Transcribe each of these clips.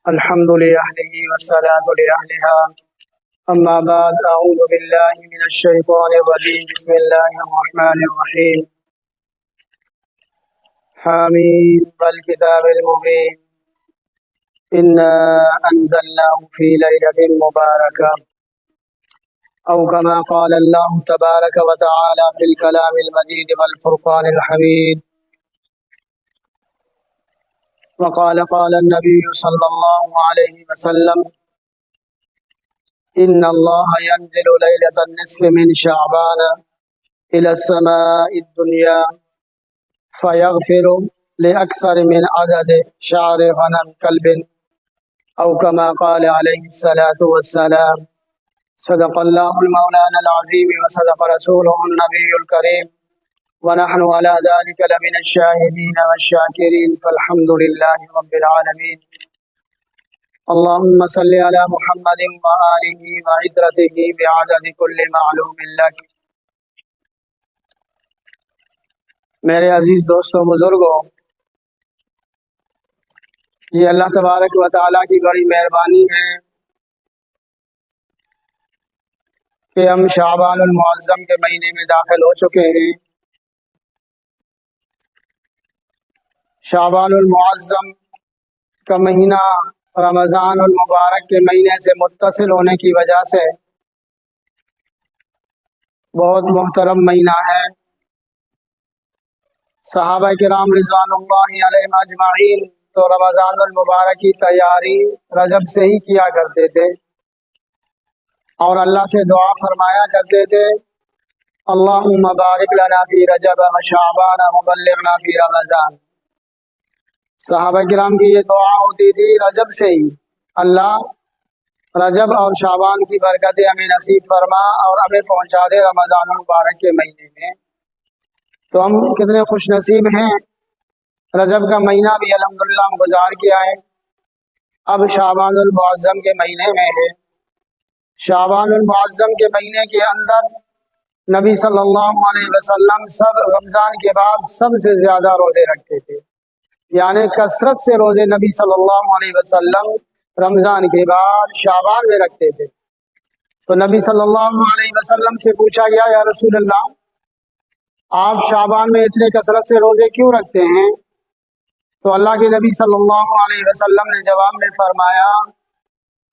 الحمد لأهله والصلاة لأهلها أما بعد أعوذ بالله من الشيطان الرجيم بسم الله الرحمن الرحيم حميم والكتاب المبين إنا أنزلناه في ليلة مباركة أو كما قال الله تبارك وتعالى في الكلام المجيد والفرقان الحميد وقال النبي صلى الله عليه وسلم إن الله ينزل ليلة النصف من شعبان إلى السماء الدنيا فيغفر لأكثر من عدد شعر غنم كلب أو كما قال عليه الصلاة والسلام صدق الله المولانا العظيم وصدق رسوله النبي الكريم ونحن على ذلك لمن الشاهدين والشاكرين فالحمد لله رب العالمين اللهم صل على محمد وآله وعترته بعدد كل معلوم لك۔ میرے عزیز دوستوں بزرگوں، یہ اللہ تبارک و تعالیٰ کی بڑی مہربانی ہے کہ ہم شعبان المعظم کے مہینے میں داخل ہو چکے ہیں۔ شعبان المعظم کا مہینہ رمضان المبارک کے مہینے سے متصل ہونے کی وجہ سے بہت محترم مہینہ ہے۔ صحابہ کرام رضوان اللہ علیہم اجمعین تو رمضان المبارک کی تیاری رجب سے ہی کیا کرتے تھے اور اللہ سے دعا فرمایا کرتے تھے اللہم بارک لنا فی رجب و شعبان وبلغنا فی رمضان۔ صحابہ کرام کی یہ دعا ہوتی تھی رجب سے ہی، اللہ رجب اور شعبان کی برکتیں ہمیں نصیب فرما اور ہمیں پہنچا دے رمضان المبارک کے مہینے میں۔ تو ہم کتنے خوش نصیب ہیں، رجب کا مہینہ بھی الحمدللہ ہم گزار کے آئے، اب شعبان المعظم کے مہینے میں ہے۔ شعبان المعظم کے مہینے کے اندر نبی صلی اللہ علیہ وسلم سب رمضان کے بعد سب سے زیادہ روزے رکھتے تھے، یعنی کثرت سے روزے نبی صلی اللہ علیہ وسلم رمضان کے بعد شعبان میں رکھتے تھے۔ تو نبی صلی اللہ علیہ وسلم سے پوچھا گیا یا رسول اللہ آپ شعبان میں اتنے کثرت سے روزے کیوں رکھتے ہیں؟ تو اللہ کے نبی صلی اللہ علیہ وسلم نے جواب میں فرمایا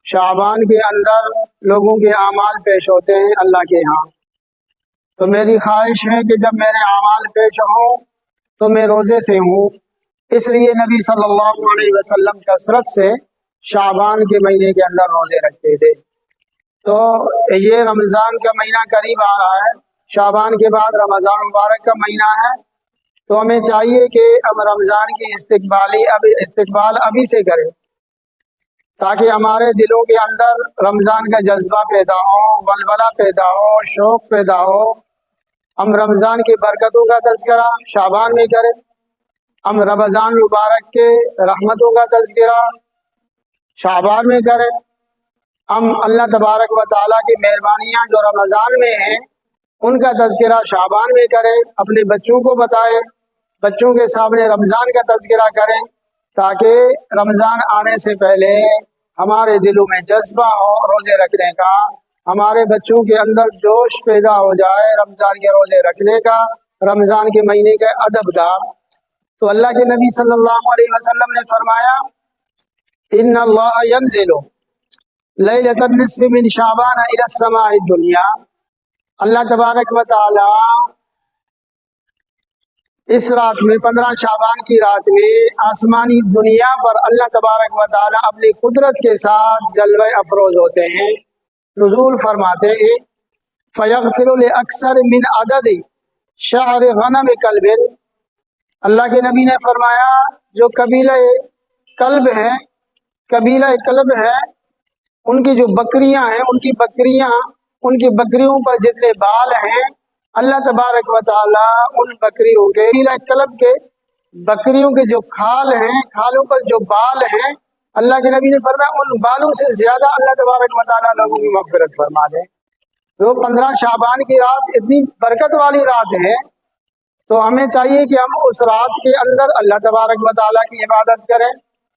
شعبان کے اندر لوگوں کے اعمال پیش ہوتے ہیں اللہ کے ہاں، تو میری خواہش ہے کہ جب میرے اعمال پیش ہوں تو میں روزے سے ہوں، اس لیے نبی صلی اللہ علیہ وسلم کثرت سے شعبان کے مہینے کے اندر روزے رکھتے تھے۔ تو یہ رمضان کا مہینہ قریب آ رہا ہے، شعبان کے بعد رمضان مبارک کا مہینہ ہے، تو ہمیں چاہیے کہ ہم رمضان کی استقبال ابھی سے کریں تاکہ ہمارے دلوں کے اندر رمضان کا جذبہ پیدا ہو، ولولہ پیدا ہو، شوق پیدا ہو۔ ہم رمضان کی برکتوں کا تذکرہ شعبان میں کریں، ہم رمضان مبارک کے رحمتوں کا تذکرہ شعبان میں کریں، ہم اللہ تبارک و تعالیٰ کی مہربانیاں جو رمضان میں ہیں ان کا تذکرہ شعبان میں کریں، اپنے بچوں کو بتائیں، بچوں کے سامنے رمضان کا تذکرہ کریں تاکہ رمضان آنے سے پہلے ہمارے دلوں میں جذبہ ہو روزے رکھنے کا، ہمارے بچوں کے اندر جوش پیدا ہو جائے رمضان کے روزے رکھنے کا، رمضان کے مہینے کے ادب کا۔ تو اللہ کے نبی صلی اللہ علیہ وسلم نے فرمایا ان اللہ ينزل لیلۃ النصف من شعبان الى السماء الدنیا، اللہ تبارک و تعالی اس رات میں 15 شعبان کی رات میں آسمانی دنیا پر اللہ تبارک و تعالی اپنی قدرت کے ساتھ جلوہ افروز ہوتے ہیں، نزول فرماتے ہیں فیغفر لاکثر من عدد شعر غنم کلب۔ اللہ کے نبی نے فرمایا جو قبیلہ کلب ہے ان کی جو بکریاں ہیں ان کی بکریوں پر جتنے بال ہیں اللہ تبارک و تعالی ان بکریوں کے قبیلہ کلب کے بکریوں کے جو کھالوں پر جو بال ہیں اللہ کے نبی نے فرمایا ان بالوں سے زیادہ اللہ تبارک و تعالی لوگوں کی مغفرت فرما دے۔ تو 15 شعبان کی رات اتنی برکت والی رات ہے، تو ہمیں چاہیے کہ ہم اس رات کے اندر اللہ تبارک و تعالیٰ کی عبادت کریں،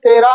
13,